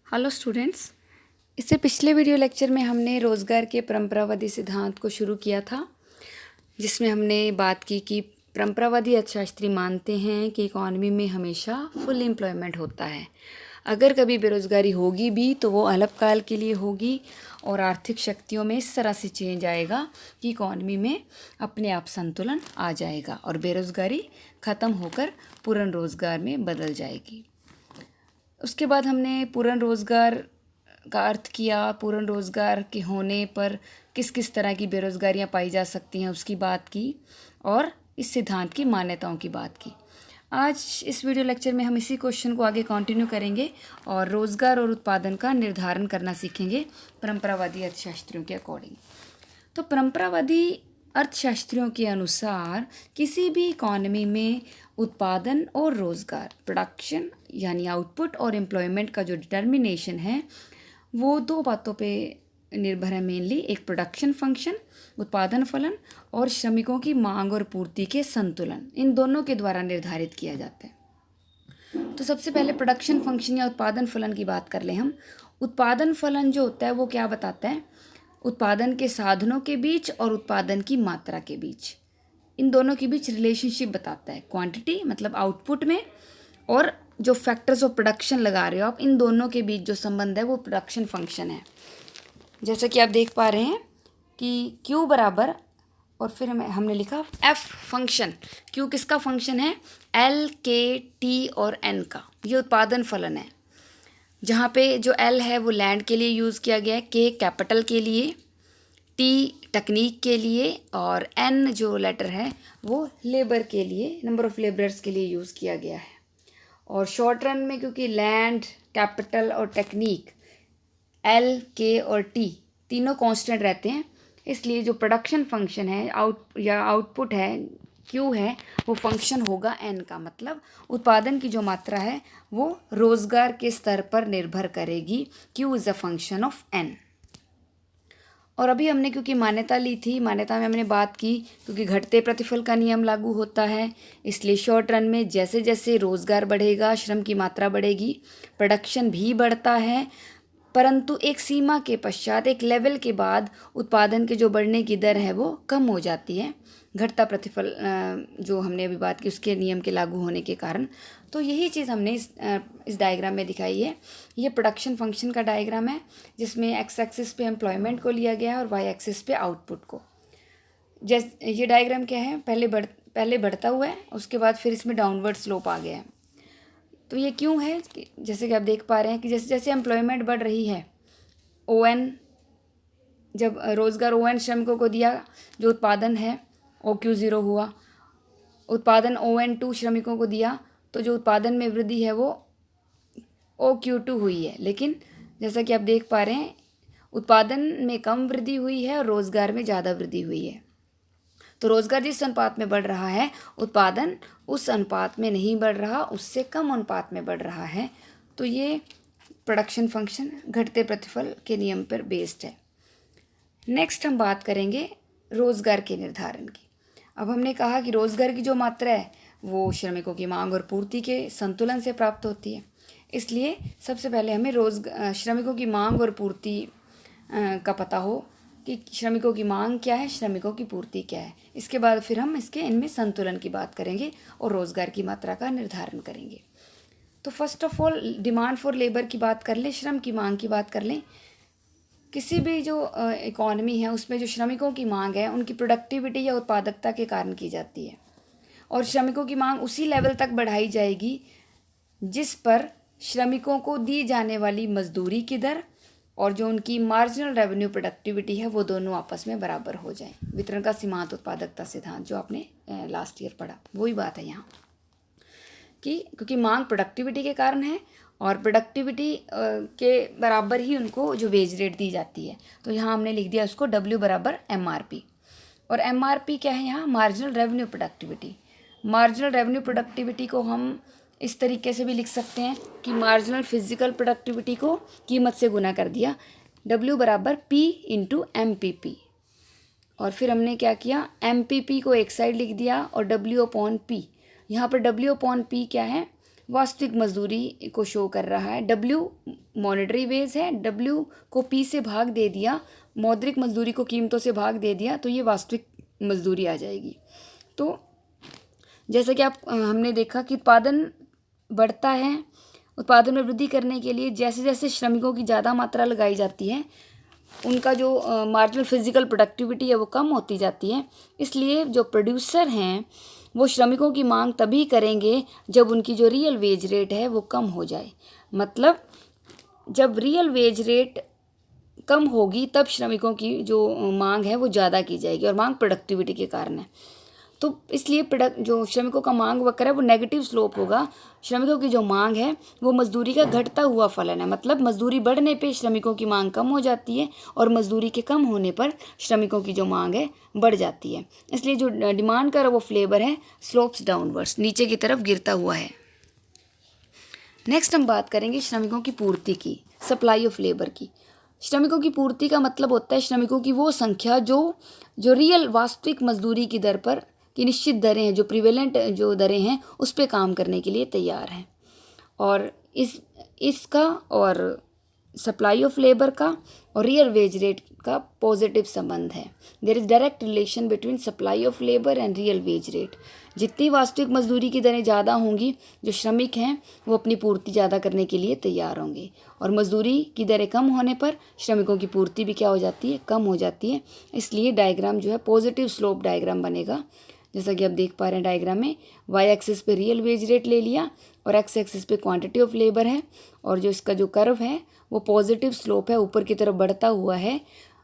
Hello students. इससे पिछले video lecture में हमने रोज़गार के परंपरावादी सिद्धांत को शुरू किया था, जिसमें हमने बात की कि परंपरावादी अर्थशास्त्री मानते हैं कि इकॉनमी में हमेशा फुल एम्प्लॉयमेंट होता है। अगर कभी बेरोज़गारी होगी भी तो वो अल्पकाल के लिए होगी और आर्थिक शक्तियों में इस तरह से चेंज आएगा कि इकॉनमी में अपने आप संतुलन आ जाएगा और बेरोज़गारी ख़त्म होकर पूर्ण रोज़गार में बदल जाएगी। उसके बाद हमने पूर्ण रोज़गार का अर्थ किया, पूर्ण रोज़गार के होने पर किस किस तरह की बेरोज़गारियाँ पाई जा सकती हैं उसकी बात की और इस सिद्धांत की मान्यताओं की बात की। आज इस वीडियो लेक्चर में हम इसी क्वेश्चन को आगे कंटिन्यू करेंगे और रोज़गार और उत्पादन का निर्धारण करना सीखेंगे परंपरावादी अर्थशास्त्रियों के अकॉर्डिंग। तो परंपरावादी अर्थशास्त्रियों के अनुसार किसी भी इकॉनमी में उत्पादन और रोज़गार, प्रोडक्शन यानी आउटपुट और एम्प्लॉयमेंट का जो डिटर्मिनेशन है वो दो बातों पे निर्भर है मेनली। एक प्रोडक्शन फंक्शन, उत्पादन फलन, और श्रमिकों की मांग और पूर्ति के संतुलन, इन दोनों के द्वारा निर्धारित किया जाता है। तो सबसे पहले प्रोडक्शन फंक्शन या उत्पादन फलन की बात कर लें हम। उत्पादन फलन जो होता है वो क्या बताता है? उत्पादन के साधनों के बीच और उत्पादन की मात्रा के बीच, इन दोनों के बीच रिलेशनशिप बताता है। क्वांटिटी मतलब आउटपुट में और जो फैक्टर्स ऑफ प्रोडक्शन लगा रहे हो आप, इन दोनों के बीच जो संबंध है वो प्रोडक्शन फंक्शन है। जैसा कि आप देख पा रहे हैं कि Q बराबर, और फिर हमने लिखा F फंक्शन। Q किसका फंक्शन है? L, K, T और N का। ये उत्पादन फलन है, जहाँ पे जो L है वो लैंड के लिए यूज़ किया गया है, K कैपिटल के लिए, T टेक्निक के लिए और N जो लेटर है वो लेबर के लिए, नंबर ऑफ़ लेबरर्स के लिए यूज़ किया गया है। और शॉर्ट रन में क्योंकि लैंड, कैपिटल और टेक्निक, L, K और T तीनों कांस्टेंट रहते हैं, इसलिए जो प्रोडक्शन फंक्शन है आउटपुट है Q है वो फंक्शन होगा N का। मतलब उत्पादन की जो मात्रा है वो रोज़गार के स्तर पर निर्भर करेगी। Q is a function of N। और अभी हमने क्योंकि मान्यता ली थी, मान्यता में हमने बात की क्योंकि घटते प्रतिफल का नियम लागू होता है, इसलिए शॉर्ट रन में जैसे जैसे रोज़गार बढ़ेगा, श्रम की मात्रा बढ़ेगी, प्रोडक्शन भी बढ़ता है, परंतु एक सीमा के पश्चात, एक लेवल के बाद उत्पादन के जो बढ़ने की दर है वो कम हो जाती है, घटता प्रतिफल जो हमने अभी बात की उसके नियम के लागू होने के कारण। तो यही चीज़ हमने इस डायग्राम में दिखाई है। ये प्रोडक्शन फंक्शन का डायग्राम है जिसमें एक्स एक्सिस पे एम्प्लॉयमेंट को लिया गया है और वाई एक्सिस पे आउटपुट को। ये डायग्राम क्या है? पहले बढ़ता हुआ है, उसके बाद फिर इसमें डाउनवर्ड स्लोप आ गया है। तो ये क्यों है? जैसे कि आप देख पा रहे हैं कि जैसे जैसे एम्प्लॉयमेंट बढ़ रही है, ON, जब रोज़गार ON श्रमिकों को दिया, जो उत्पादन है OQ0 हुआ, उत्पादन ON2 श्रमिकों को दिया, तो जो उत्पादन में वृद्धि है वो OQ2 हुई है। लेकिन जैसा कि आप देख पा रहे हैं उत्पादन में कम वृद्धि हुई है और रोज़गार में ज़्यादा वृद्धि हुई है। तो रोज़गार जिस अनुपात में बढ़ रहा है, उत्पादन उस अनुपात में नहीं बढ़ रहा, उससे कम अनुपात में बढ़ रहा है। तो ये प्रोडक्शन फंक्शन घटते प्रतिफल के नियम पर बेस्ड है। नेक्स्ट हम बात करेंगे रोज़गार के निर्धारण की। अब हमने कहा कि रोज़गार की जो मात्रा है वो श्रमिकों की मांग और पूर्ति के संतुलन से प्राप्त होती है, इसलिए सबसे पहले हमें श्रमिकों की मांग और पूर्ति का पता हो कि श्रमिकों की मांग क्या है, श्रमिकों की पूर्ति क्या है। इसके बाद फिर हम इनमें संतुलन की बात करेंगे और रोज़गार की मात्रा का निर्धारण करेंगे। तो first of all demand for labour की बात कर लें, श्रम की मांग की बात कर लें। किसी भी जो इकॉनमी है उसमें जो श्रमिकों की मांग है उनकी प्रोडक्टिविटी या उत्पादकता के कारण की जाती है, और श्रमिकों की मांग उसी लेवल तक बढ़ाई जाएगी जिस पर श्रमिकों को दी जाने वाली मजदूरी की दर और जो उनकी मार्जिनल रेवेन्यू प्रोडक्टिविटी है वो दोनों आपस में बराबर हो जाएं। वितरण का सीमांत उत्पादकता सिद्धांत जो आपने लास्ट ईयर पढ़ा, वही बात है यहाँ कि क्योंकि मांग प्रोडक्टिविटी के कारण है और प्रोडक्टिविटी के बराबर ही उनको जो वेज रेट दी जाती है। तो यहाँ हमने लिख दिया उसको W बराबर MRP। और MRP क्या है यहाँ? Marginal revenue productivity. Marginal revenue productivity को हम इस तरीके से भी लिख सकते हैं कि मार्जिनल फिजिकल प्रोडक्टिविटी को कीमत से गुना कर दिया, W बराबर P इंटू MPP। और फिर हमने क्या किया? MPP को एक साइड लिख दिया और W/P। यहाँ पर W/P क्या है? वास्तविक मजदूरी को शो कर रहा है। W मॉनेटरी वेज है, W को P से भाग दे दिया, मौद्रिक मजदूरी को कीमतों से भाग दे दिया, तो ये वास्तविक मजदूरी आ जाएगी। तो जैसा कि हमने देखा कि उत्पादन बढ़ता है, उत्पादन में वृद्धि करने के लिए जैसे जैसे श्रमिकों की ज़्यादा मात्रा लगाई जाती है, उनका जो मार्जिनल फिजिकल प्रोडक्टिविटी है वो कम होती जाती है। इसलिए जो प्रोड्यूसर हैं वो श्रमिकों की मांग तभी करेंगे जब उनकी जो रियल वेज रेट है वो कम हो जाए। मतलब जब रियल वेज रेट कम होगी तब श्रमिकों की जो मांग है वो ज़्यादा की जाएगी, और मांग प्रोडक्टिविटी के कारण है। तो इसलिए जो श्रमिकों का मांग वक्र है वो नेगेटिव स्लोप होगा। श्रमिकों की जो मांग है वो मजदूरी का घटता हुआ फलन है। मतलब मजदूरी बढ़ने पे श्रमिकों की मांग कम हो जाती है, और मजदूरी के कम होने पर श्रमिकों की जो मांग है बढ़ जाती है। इसलिए जो डिमांड का वो फ्लेवर है स्लोप्स डाउनवर्ड्स, नीचे की तरफ गिरता हुआ है। नेक्स्ट हम बात करेंगे श्रमिकों की पूर्ति की, सप्लाई ऑफ लेबर की। श्रमिकों की पूर्ति का मतलब होता है श्रमिकों की वो संख्या जो रियल वास्तविक मजदूरी की दर पर की निश्चित दरें हैं, जो प्रिवेलेंट जो दरें हैं उस पर काम करने के लिए तैयार हैं। और इसका और सप्लाई ऑफ लेबर का और रियल वेज रेट का पॉजिटिव संबंध है। There is direct relation between supply of labour and real wage rate. जितनी वास्तविक मजदूरी की दरें ज़्यादा होंगी, जो श्रमिक हैं वो अपनी पूर्ति ज़्यादा करने के लिए तैयार होंगे, और मजदूरी की दरें कम होने पर श्रमिकों की पूर्ति भी क्या हो जाती है, कम हो जाती है। इसलिए डायग्राम जो है पॉजिटिव स्लोप डायग्राम बनेगा। जैसा कि आप देख पा रहे हैं डायग्राम में, वाई एक्सिस पे रियल वेज रेट ले लिया और एक्स एक्सिस पे क्वांटिटी ऑफ लेबर है, और जो इसका जो कर्व है वो पॉजिटिव स्लोप है, ऊपर की तरफ बढ़ता हुआ है,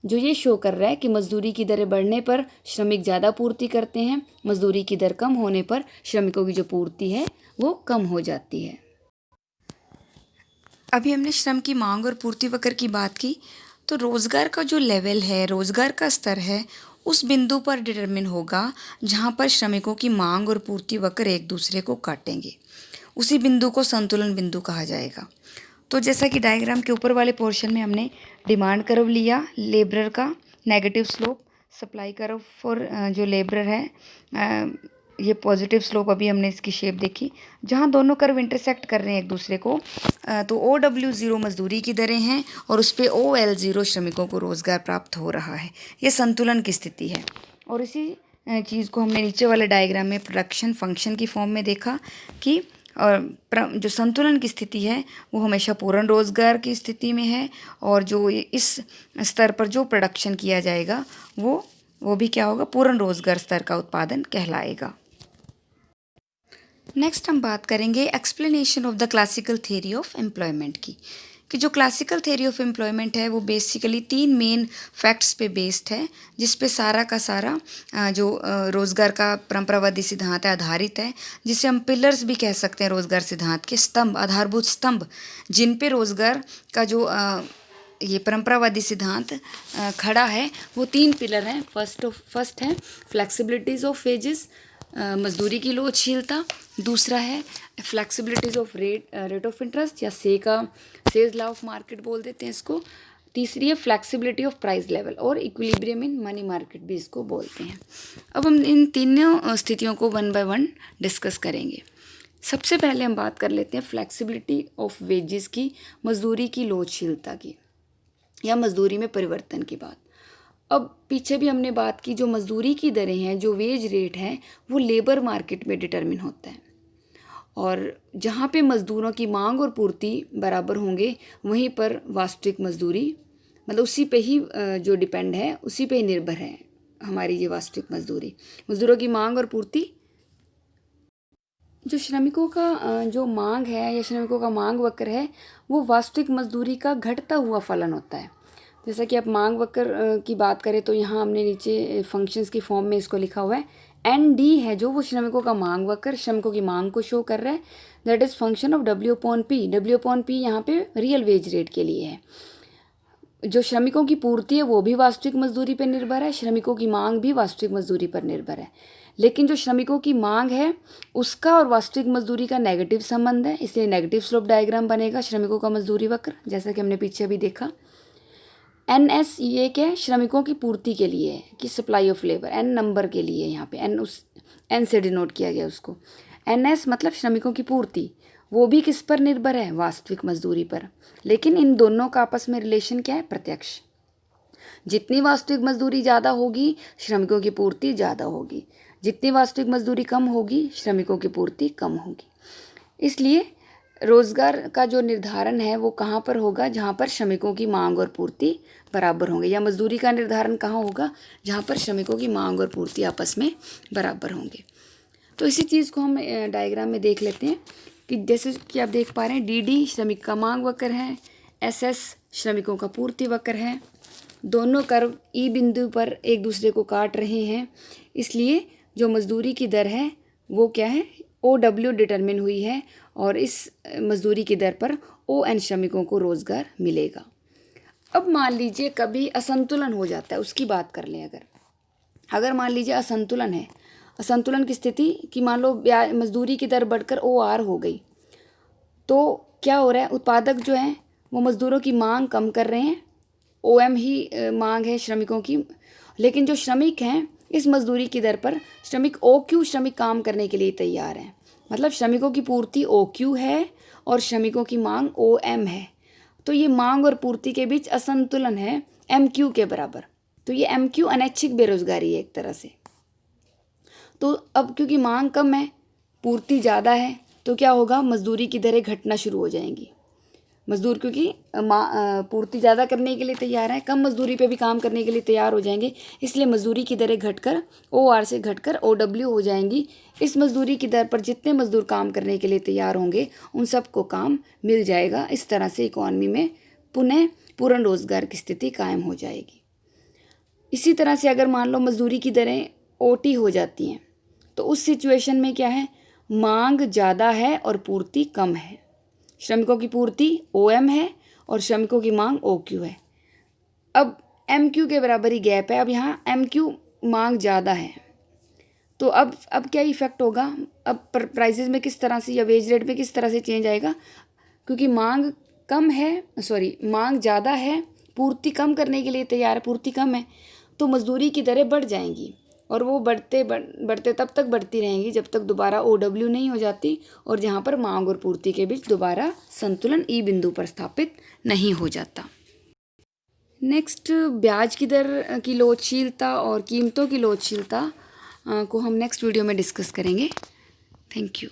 जो ये शो कर रहा है कि मजदूरी की दरें बढ़ने पर श्रमिक ज़्यादा पूर्ति करते हैं, मजदूरी की दर कम होने पर श्रमिकों की जो पूर्ति है वो कम हो जाती है। अभी हमने श्रम की मांग और पूर्ति वक्र की बात की, तो रोज़गार का जो लेवल है, रोज़गार का स्तर है, उस बिंदु पर डिटरमिन होगा जहाँ पर श्रमिकों की मांग और पूर्ति वक्र एक दूसरे को काटेंगे। उसी बिंदु को संतुलन बिंदु कहा जाएगा। तो जैसा कि डायग्राम के ऊपर वाले पोर्शन में हमने डिमांड कर्व लिया लेबरर का, negative slope, supply curve for जो लेबरर है ये पॉजिटिव स्लोप। अभी हमने इसकी शेप देखी, जहाँ दोनों कर्व इंटरसेक्ट कर रहे हैं एक दूसरे को, तो OW0 मजदूरी की दरें हैं और उस पर OL0 श्रमिकों को रोज़गार प्राप्त हो रहा है। ये संतुलन की स्थिति है। और इसी चीज़ को हमने नीचे वाले डायग्राम में प्रोडक्शन फंक्शन की फॉर्म में देखा कि जो संतुलन की स्थिति है वो हमेशा पूर्ण रोज़गार की स्थिति में है, और जो इस स्तर पर जो प्रोडक्शन किया जाएगा वो भी क्या होगा, पूर्ण रोज़गार स्तर का उत्पादन कहलाएगा। नेक्स्ट हम बात करेंगे explanation of the classical theory of employment की, कि जो क्लासिकल थ्योरी ऑफ एम्प्लॉयमेंट है वो बेसिकली 3 मेन फैक्ट्स पे बेस्ड है, जिस पे सारा का सारा जो रोज़गार का परंपरावादी सिद्धांत है आधारित है, जिसे हम पिलर्स भी कह सकते हैं रोज़गार सिद्धांत के, स्तंभ, आधारभूत स्तंभ, जिन पे रोज़गार का जो ये परंपरावादी सिद्धांत खड़ा है वो 3 पिलर हैं। फर्स्ट है फ्लेक्सिबिलिटीज़ ऑफ वेजेस, मजदूरी की लोचशीलता। दूसरा है फ्लेक्सिबिलिटीज़ ऑफ रेट ऑफ इंटरेस्ट, या सेज लॉ ऑफ मार्केट बोल देते हैं इसको। तीसरी है फ्लेक्सिबिलिटी ऑफ प्राइस लेवल, और इक्विलिब्रियम इन मनी मार्केट भी इसको बोलते हैं। अब हम इन तीनों स्थितियों को 1 बाय 1 डिस्कस करेंगे। सबसे पहले हम बात कर लेते हैं फ्लेक्सिबिलिटी ऑफ वेजेस की, मजदूरी की लोचशीलता की, या मजदूरी में परिवर्तन की बात। अब पीछे भी हमने बात की, जो मजदूरी की दरें हैं, जो वेज रेट है, वो लेबर मार्केट में डिटरमिन होता है, और जहाँ पे मज़दूरों की मांग और पूर्ति बराबर होंगे वहीं पर वास्तविक मजदूरी, मतलब उसी पे ही जो डिपेंड है, उसी पे ही निर्भर है हमारी ये वास्तविक मजदूरी। मजदूरों की मांग और पूर्ति, जो श्रमिकों का जो मांग है या श्रमिकों का मांग वक्र है वो वास्तविक मजदूरी का घटता हुआ फलन होता है। जैसा कि आप मांग वक्र की बात करें तो यहाँ हमने नीचे फंक्शंस की फॉर्म में इसको लिखा हुआ है। ND है जो वो श्रमिकों का मांग वक्र, श्रमिकों की मांग को शो कर रहा है। That is function of W/P। W/P यहाँ पे रियल वेज रेट के लिए है। जो श्रमिकों की पूर्ति है वो भी वास्तविक मजदूरी पर निर्भर है, श्रमिकों की मांग भी वास्तविक मजदूरी पर निर्भर है। लेकिन जो श्रमिकों की मांग है उसका और वास्तविक मजदूरी का नेगेटिव संबंध है, इसलिए नेगेटिव स्लोप डायग्राम बनेगा श्रमिकों का मजदूरी वक्र, जैसा कि हमने पीछे अभी देखा। NS ये क्या है, श्रमिकों की पूर्ति के लिए है, कि supply of labour, N number के लिए, यहाँ पे N उस N से डिनोट किया गया उसको। NS मतलब श्रमिकों की पूर्ति, वो भी किस पर निर्भर है? वास्तविक मजदूरी पर। लेकिन इन दोनों का आपस में रिलेशन क्या है? प्रत्यक्ष। जितनी वास्तविक मजदूरी ज़्यादा होगी, श्रमिकों की पूर्ति ज़्यादा होगी। जितनी वास्तविक मजदूरी कम होगी, श्रमिकों की पूर्ति कम होगी। इसलिए रोजगार का जो निर्धारण है वो कहाँ पर होगा? जहाँ पर श्रमिकों की मांग और पूर्ति बराबर होंगे। या मजदूरी का निर्धारण कहाँ होगा? जहाँ पर श्रमिकों की मांग और पूर्ति आपस में बराबर होंगे। तो इसी चीज़ को हम डायग्राम में देख लेते हैं कि जैसे कि आप देख पा रहे हैं, डी श्रमिक का मांग वक्र है, एस श्रमिकों का पूर्ति वक्र है। दोनों कर्व ई बिंदु पर एक दूसरे को काट रहे हैं, इसलिए जो मजदूरी की दर है वो क्या है? OW डिटरमिन हुई है और इस मजदूरी की दर पर ON श्रमिकों को रोज़गार मिलेगा। अब मान लीजिए कभी असंतुलन हो जाता है, उसकी बात कर लें। अगर मान लीजिए असंतुलन है, असंतुलन की स्थिति कि मान लो मजदूरी की दर बढ़कर OR हो गई, तो क्या हो रहा है? उत्पादक जो हैं वो मज़दूरों की मांग कम कर रहे हैं, OM ही मांग है श्रमिकों की। लेकिन जो श्रमिक हैं इस मजदूरी की दर पर श्रमिक OQ श्रमिक काम करने के लिए तैयार हैं। मतलब श्रमिकों की पूर्ति OQ है और श्रमिकों की मांग OM है। तो ये मांग और पूर्ति के बीच असंतुलन है MQ के बराबर। तो ये MQ अनैच्छिक बेरोजगारी है एक तरह से। तो अब क्योंकि मांग कम है, पूर्ति ज़्यादा है, तो क्या होगा? मजदूरी की दरें घटना शुरू हो जाएंगी। मजदूर क्योंकि पूर्ति ज़्यादा करने के लिए तैयार है, कम मजदूरी पे भी काम करने के लिए तैयार हो जाएंगे, इसलिए मजदूरी की दरें घटकर OR से घटकर OW हो जाएंगी। इस मजदूरी की दर पर जितने मजदूर काम करने के लिए तैयार होंगे उन सबको काम मिल जाएगा। इस तरह से इकॉनमी में पुनः पूर्ण रोजगार की स्थिति कायम हो जाएगी। इसी तरह से अगर मान लो मजदूरी की दरें OT हो जाती हैं, तो उस सिचुएशन में क्या है? मांग ज़्यादा है और पूर्ति कम है। श्रमिकों की पूर्ति OM है और श्रमिकों की मांग OQ है। अब MQ के बराबर ही गैप है। अब यहाँ MQ मांग ज़्यादा है, तो अब क्या इफ़ेक्ट होगा? अब प्राइसेस में किस तरह से या वेज रेट में किस तरह से चेंज आएगा? क्योंकि मांग कम है, मांग ज़्यादा है, पूर्ति कम करने के लिए तैयार है, पूर्ति कम है, तो मजदूरी की दरें बढ़ जाएंगी और वो बढ़ते तब तक बढ़ती रहेंगी जब तक दोबारा OW नहीं हो जाती और जहाँ पर मांग और पूर्ति के बीच दोबारा संतुलन ई बिंदु पर स्थापित नहीं हो जाता। नेक्स्ट, ब्याज की दर की लोचशीलता और कीमतों की लोचशीलता को हम नेक्स्ट वीडियो में डिस्कस करेंगे। Thank you.